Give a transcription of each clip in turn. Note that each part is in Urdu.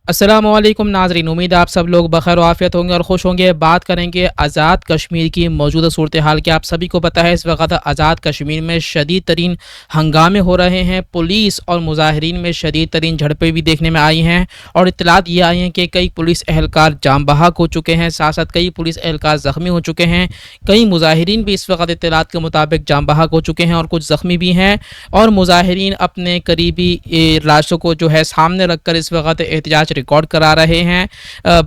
السلام علیکم ناظرین، امید آپ سب لوگ بخیر و عافیت ہوں گے اور خوش ہوں گے۔ بات کریں گے آزاد کشمیر کی موجودہ صورتحال کی۔ آپ سبھی کو پتہ ہے اس وقت آزاد کشمیر میں شدید ترین ہنگامے ہو رہے ہیں۔ پولیس اور مظاہرین میں شدید ترین جھڑپیں بھی دیکھنے میں آئی ہیں اور اطلاعات یہ آئی ہیں کہ کئی پولیس اہلکار جاں بحق ہو چکے ہیں، ساتھ ساتھ کئی پولیس اہلکار زخمی ہو چکے ہیں۔ کئی مظاہرین بھی اس وقت اطلاعات کے مطابق جاں بحق ہو چکے ہیں اور کچھ زخمی بھی ہیں، اور مظاہرین اپنے قریبی راشوں کو جو ہے سامنے رکھ کر اس وقت احتجاج ریکارڈ کرا رہے ہیں۔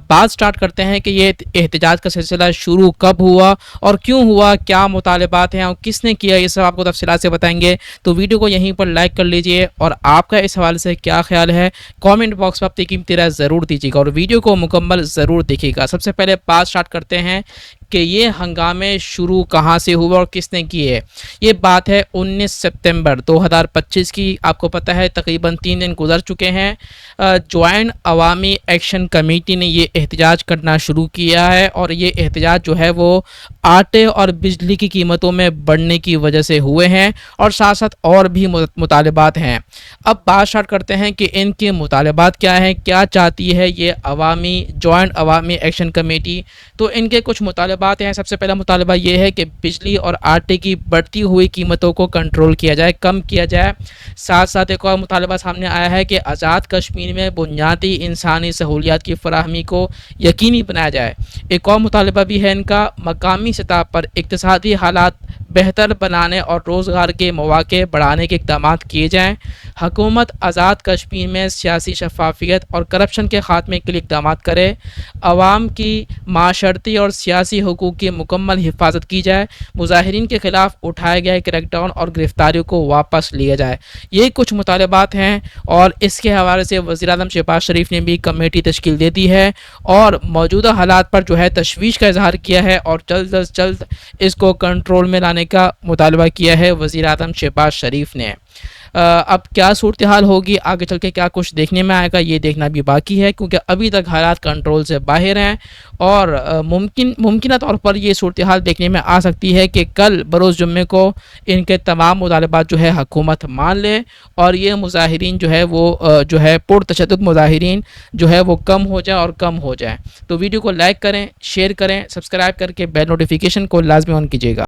بات سٹارٹ کرتے ہیں کہ یہ احتجاج کا سلسلہ شروع کب ہوا اور کیوں ہوا، کیا مطالبات ہیں اور کس نے کیا، یہ سب آپ کو تفصیلات سے بتائیں گے۔ تو ویڈیو کو یہیں پر لائک کر لیجئے اور آپ کا اس حوالے سے کیا خیال ہے کامنٹ باکس میں اپنی قیمتی رائے ضرور دیجیے گا اور ویڈیو کو مکمل ضرور دیکھیے گا۔ سب سے پہلے بات سٹارٹ کرتے ہیں کہ یہ ہنگامے شروع کہاں سے ہوئے اور کس نے کیے۔ یہ بات ہے 19 ستمبر 2025 کی۔ آپ کو پتہ ہے تقریباً 3 دن گزر چکے ہیں۔ جوائنٹ عوامی ایکشن کمیٹی نے یہ احتجاج کرنا شروع کیا ہے اور یہ احتجاج جو ہے وہ آٹے اور بجلی کی قیمتوں میں بڑھنے کی وجہ سے ہوئے ہیں اور ساتھ ساتھ اور بھی مطالبات ہیں۔ اب بات سٹارٹ کرتے ہیں کہ ان کے مطالبات کیا ہیں، کیا چاہتی ہے یہ جوائنٹ عوامی ایکشن کمیٹی۔ تو ان کے کچھ مطالبات ہیں۔ سب سے پہلا مطالبہ یہ ہے کہ بجلی اور آٹے کی بڑھتی ہوئی قیمتوں کو کنٹرول کیا جائے، کم کیا جائے۔ ساتھ ساتھ ایک اور مطالبہ سامنے آیا ہے کہ آزاد کشمیر میں بنیادی انسانی سہولیات کی فراہمی کو یقینی بنایا جائے۔ ایک اور مطالبہ بھی ہے ان کا، مقامی سطح پر اقتصادی حالات بہتر بنانے اور روزگار کے مواقع بڑھانے کے اقدامات کیے جائیں۔ حکومت آزاد کشمیر میں سیاسی شفافیت اور کرپشن کے خاتمے کے لیے اقدامات کرے۔ عوام کی معاشرتی اور سیاسی حقوق کی مکمل حفاظت کی جائے۔ مظاہرین کے خلاف اٹھائے گئے کریک ڈاؤن اور گرفتاریوں کو واپس لیا جائے۔ یہ کچھ مطالبات ہیں اور اس کے حوالے سے وزیر اعظم شہباز شریف نے بھی کمیٹی تشکیل دے دی ہے اور موجودہ حالات پر جو ہے تشویش کا اظہار کیا ہے اور جلد از جلد اس کو کنٹرول میں لانے کا مطالبہ کیا ہے وزیر اعظم شہباز شریف نے۔ اب کیا صورتحال ہوگی آگے چل کے، کیا کچھ دیکھنے میں آئے گا، یہ دیکھنا بھی باقی ہے کیونکہ ابھی تک حالات کنٹرول سے باہر ہیں اور ممکنہ طور پر یہ صورتحال دیکھنے میں آ سکتی ہے کہ کل بروز جمعے کو ان کے تمام مطالبات جو ہے حکومت مان لے اور یہ مظاہرین جو ہے وہ جو ہے پرتشدد مظاہرین جو ہے وہ کم ہو جائے اور کم ہو جائے۔ تو ویڈیو کو لائک کریں، شیئر کریں، سبسکرائب کر کے بیل نوٹیفیکیشن کو لازمی آن کیجیے گا۔